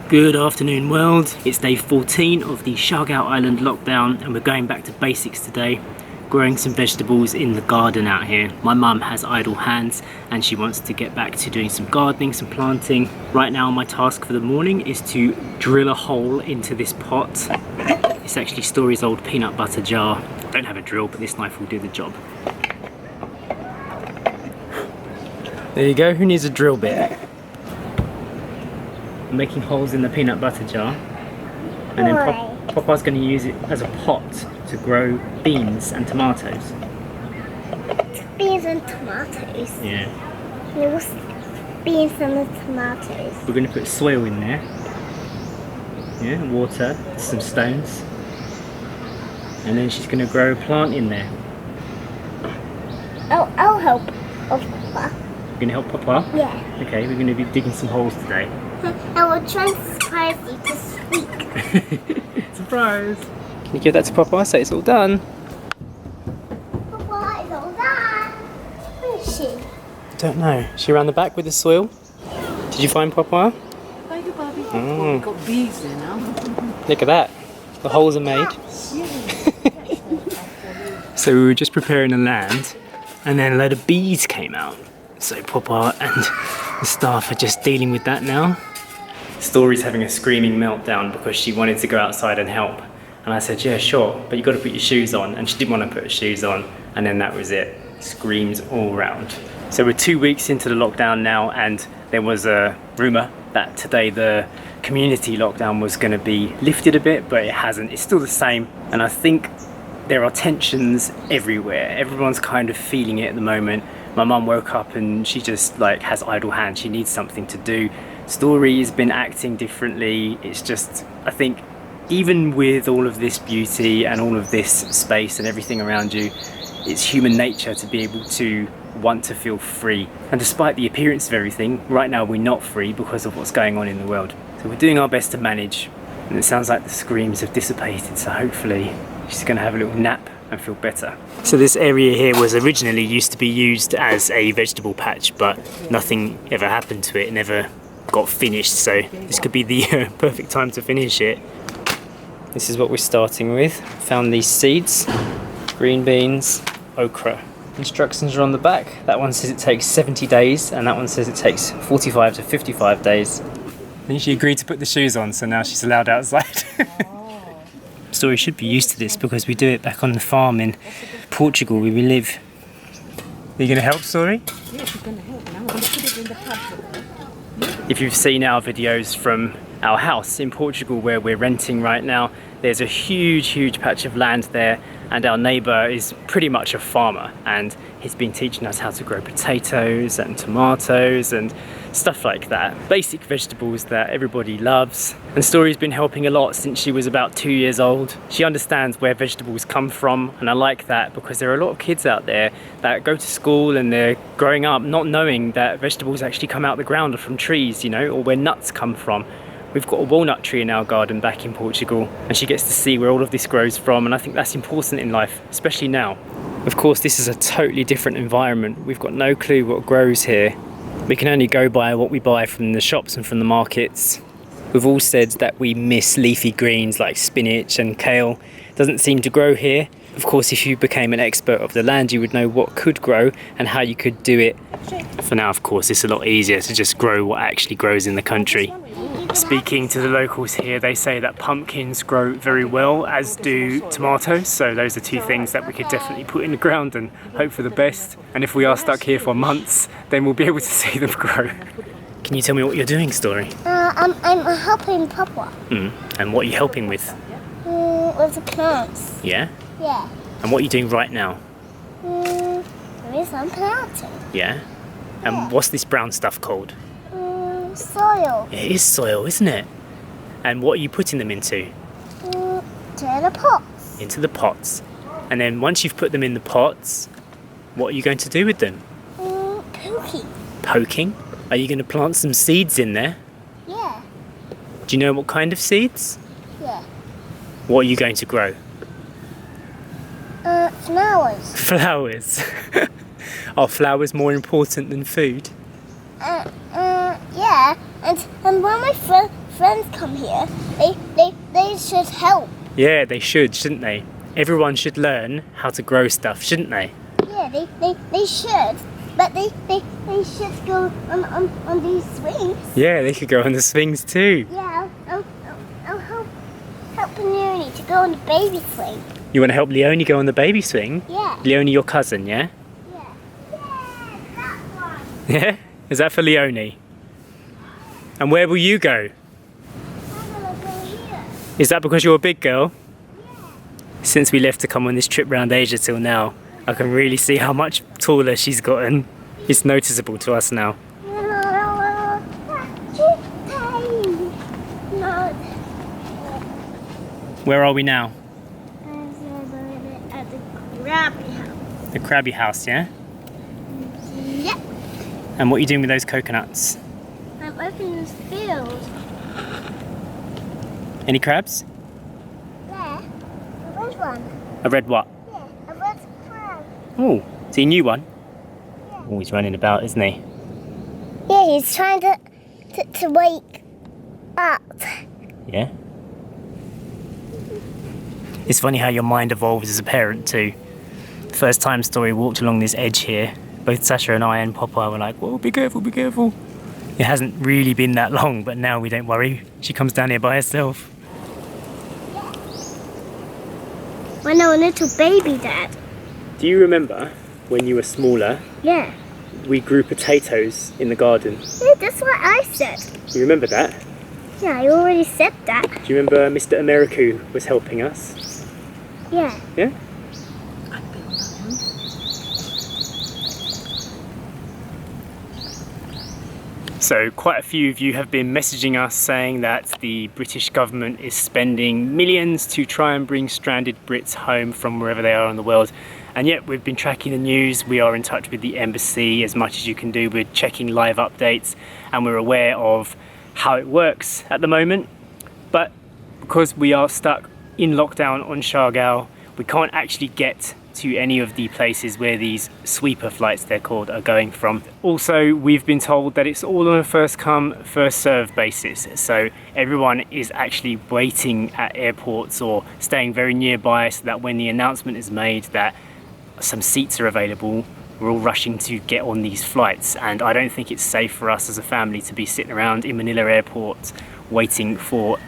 Good afternoon world, it's day 14 of the Siargao Island lockdown and we're going back to basics today, growing some vegetables in the garden out here. My mum has idle hands and she wants to get back to doing some gardening, some planting. Right now my task for the morning is to drill a hole into this pot. It's actually Story's old peanut butter jar. I don't have a drill but this knife will do the job. There you go, who needs a drill bit? Making holes in the peanut butter jar, and then Papa's going to use it as a pot to grow beans and tomatoes. Beans and tomatoes? Yeah. What's beans and the tomatoes? We're going to put soil in there. Yeah, water, some stones. And then she's going to grow a plant in there. I'll help. Of Papa. You're going to help Papa? Yeah. Okay, we're going to be digging some holes today. I will try and surprise you to speak. Surprise! Can you give that to Papa? Say it's all done. Papa, it's all done. Where is she? Don't know. Is she around the back with the soil? Did you find Papa? Thank you, Bobby. Oh. We've got bees there now. Look at that. The holes are made. So we were just preparing the land and then a load of bees came out. So Papa and the staff are just dealing with that now. Story's having a screaming meltdown because she wanted to go outside and help. And I said, yeah, sure, but you've got to put your shoes on. And she didn't want to put her shoes on. And then that was it. Screams all round. So we're 2 weeks into the lockdown now, and there was a rumour that today the community lockdown was going to be lifted a bit, but it hasn't. It's still the same. And I think there are tensions everywhere. Everyone's kind of feeling it at the moment. My mum woke up and she just like has idle hands. She needs something to do. Story's been acting differently. It's just, I think, even with all of this beauty and all of this space and everything around you, it's human nature to be able to want to feel free. And despite the appearance of everything, right now we're not free because of what's going on in the world. So we're doing our best to manage. And it sounds like the screams have dissipated, so hopefully she's going to have a little nap and feel better. So this area here was originally used to be used as a vegetable patch, but nothing ever happened to it. It never got finished, so this could be the perfect time to finish it. This is what we're starting with. Found these seeds, green beans, okra. Instructions are on the back. That one says it takes 70 days and that one says it takes 45 to 55 days. I think she agreed to put the shoes on, so now she's allowed outside. Story should be used to this because we do it back on the farm in Portugal where we live. Are you going to help, Story? Yes, she's going to help now. I'm going to put it in the tub. If you've seen our videos from our house in Portugal where we're renting right now, there's a huge patch of land there, and our neighbour is pretty much a farmer and he's been teaching us how to grow potatoes and tomatoes and stuff like that. Basic vegetables that everybody loves. And Story's been helping a lot since she was about 2 years old. She understands where vegetables come from, and I like that because there are a lot of kids out there that go to school and they're growing up not knowing that vegetables actually come out of the ground or from trees, you know, or where nuts come from. We've got a walnut tree in our garden back in Portugal and she gets to see where all of this grows from, and I think that's important in life, especially now. Of course, this is a totally different environment. We've got no clue what grows here. We can only go by what we buy from the shops and from the markets. We've all said that we miss leafy greens like spinach and kale. It doesn't seem to grow here. Of course, if you became an expert of the land, you would know what could grow and how you could do it. For now, of course, it's a lot easier to just grow what actually grows in the country. Speaking to the locals here, they say that pumpkins grow very well, as do tomatoes. So those are two things that we could definitely put in the ground and hope for the best. And if we are stuck here for months, then we'll be able to see them grow. Can you tell me what you're doing, Story? I'm helping Papa. And what are you helping with? With the plants. Yeah? Yeah. And what are you doing right now? There is some planting. Yeah? And what's this brown stuff called? Soil. It is soil, isn't it? And what are you putting them into? To the pots. Into the pots. And then once you've put them in the pots, what are you going to do with them? Poking. Poking? Are you going to plant some seeds in there? Yeah. Do you know what kind of seeds? Yeah. What are you going to grow? Flowers. Flowers. Are flowers more important than food? Yeah. And when my friends come here, they should help. Yeah, they should, shouldn't they? Everyone should learn how to grow stuff, shouldn't they? Yeah, they should. But they should go on these swings. Yeah, they could go on the swings too. Yeah, I'll help Leonie to go on the baby swing. You want to help Leonie go on the baby swing? Yeah. Leonie, your cousin, yeah? Yeah. Yeah, that one. Yeah? Is that for Leonie? And where will you go? I'm gonna go here. Is that because you're a big girl? Yeah. Since we left to come on this trip round Asia till now, I can really see how much taller she's gotten. It's noticeable to us now. Where are we now? At the Krabby House. The Krabby House, yeah? Yep. And what are you doing with those coconuts? I'm opening this field. Any crabs? Yeah. A red one. A red what? Yeah. A red crab. Oh, is he a new one? Yeah. Oh, he's running about, isn't he? Yeah, he's trying to wake up. Yeah. It's funny how your mind evolves as a parent too. The first time Story walked along this edge here, both Sasha and I and Popeye were like, whoa, be careful, be careful. It hasn't really been that long, but now we don't worry. She comes down here by herself. When I was a little baby, Dad. Do you remember when you were smaller, Yeah. we grew potatoes in the garden? Yeah, that's what I said. You remember that? Yeah, I already said that. Do you remember Mr. Americu was helping us? Yeah. Yeah? So quite a few of you have been messaging us saying that the British government is spending millions to try and bring stranded Brits home from wherever they are in the world. And yet we've been tracking the news, we are in touch with the embassy as much as you can do, we're checking live updates and we're aware of how it works at the moment. But because we are stuck in lockdown on Siargao, we can't actually get to any of the places where these sweeper flights, they're called, are going from. Also, we've been told that it's all on a first come, first serve basis. So everyone is actually waiting at airports or staying very nearby so that when the announcement is made that some seats are available, we're all rushing to get on these flights. And I don't think it's safe for us as a family to be sitting around in Manila airport waiting for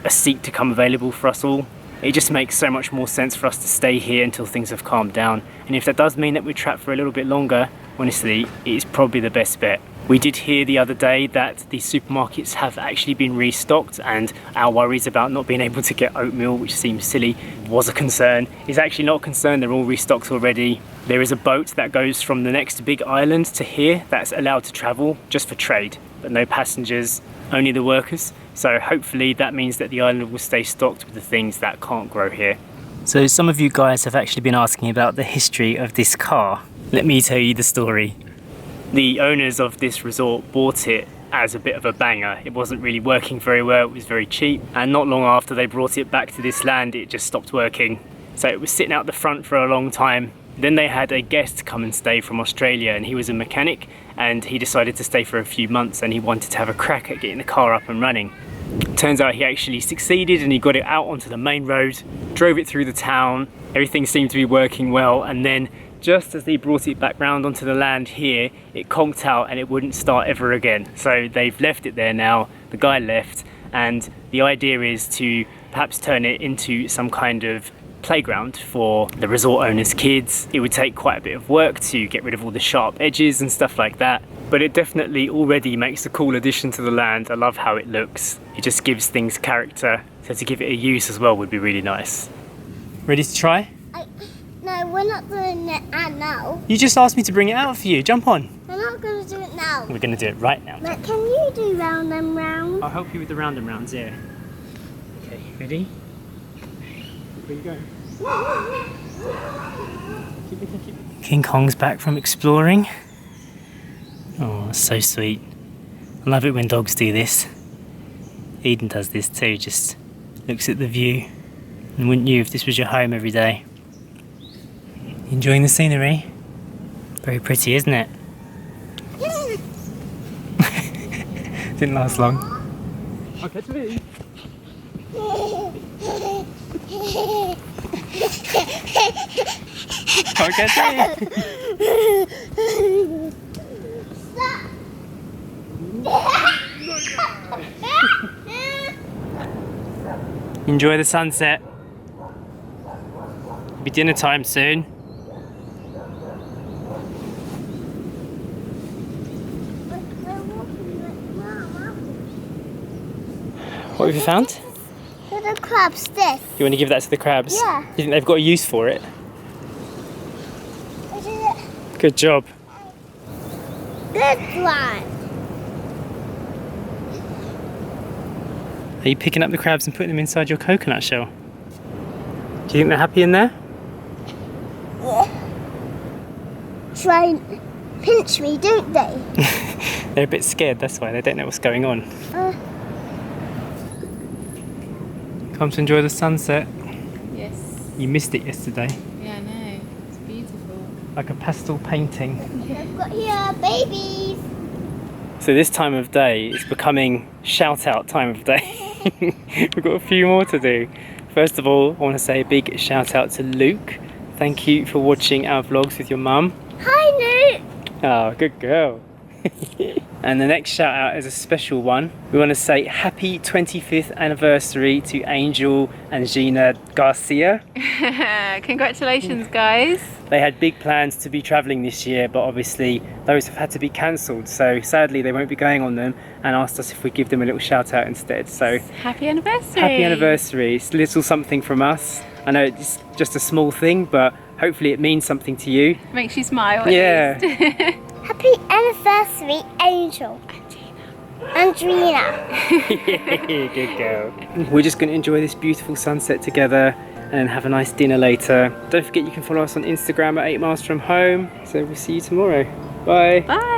a seat to come available for us all. It just makes so much more sense for us to stay here until things have calmed down. And if that does mean that we're trapped for a little bit longer, honestly, it's probably the best bet. We did hear the other day that the supermarkets have actually been restocked, and our worries about not being able to get oatmeal, which seems silly, was a concern. It's actually not a concern, they're all restocked already. There is a boat that goes from the next big island to here that's allowed to travel just for trade, but no passengers, only the workers. So hopefully that means that the island will stay stocked with the things that can't grow here. So some of you guys have actually been asking about the history of this car. Let me tell you the story. The owners of this resort bought it as a bit of a banger. It wasn't really working very well, it was very cheap, and not long after they brought it back to this land it just stopped working. So it was sitting out the front for a long time. Then they had a guest come and stay from Australia, and he was a mechanic, and he decided to stay for a few months and he wanted to have a crack at getting the car up and running. Turns out he actually succeeded and he got it out onto the main road, drove it through the town, everything seemed to be working well, and then just as they brought it back round onto the land here, it conked out and it wouldn't start ever again. So they've left it there now, the guy left, and the idea is to perhaps turn it into some kind of playground for the resort owners' kids. It would take quite a bit of work to get rid of all the sharp edges and stuff like that, but it definitely already makes a cool addition to the land. I love how it looks. It just gives things character, so to give it a use as well would be really nice. Ready to try? No, we're not doing it now. You just asked me to bring it out for you. Jump on. We're not going to do it now. We're going to do it right now. But can you do round and round? I'll help you with the round and rounds, yeah. Okay, ready? Where you go? Keep it. King Kong's back from exploring. Oh, so sweet. I love it when dogs do this. Eden does this too, just looks at the view. And wouldn't you if this was your home every day? Enjoying the scenery? Very pretty, isn't it? Didn't last long. I'll catch me. Can't catch me. Enjoy the sunset. It'll be dinner time soon. What have you found? The crabs, this. You want to give that to the crabs? Yeah. You think they've got a use for it? This is it. Good job. Good one. Are you picking up the crabs and putting them inside your coconut shell? Do you think they're happy in there? Yeah. Try and pinch me, don't they? They're a bit scared, that's why. They don't know what's going on. Come to enjoy the sunset. Yes. You missed it yesterday. Yeah, I know. It's beautiful. Like a pastel painting. I've got here babies. So this time of day is becoming shout out time of day. We've got a few more to do. First of all, I want to say a big shout out to Luke. Thank you for watching our vlogs with your mum. Hi, Luke. Oh, good girl. And the next shout out is a special one. We want to say happy 25th anniversary to Angel and Gina Garcia. Congratulations, guys. They had big plans to be travelling this year, but obviously those have had to be cancelled. So sadly they won't be going on them, and asked us if we give them a little shout out instead. So Happy anniversary. happy anniversary. It's a little something from us. I know it's just a small thing, but hopefully it means something to you. Makes you smile. At Yeah. least. Happy anniversary, Angel. Andrina. Good girl. We're just going to enjoy this beautiful sunset together and have a nice dinner later. Don't forget you can follow us on Instagram at 8 miles from home. So we'll see you tomorrow. Bye. Bye.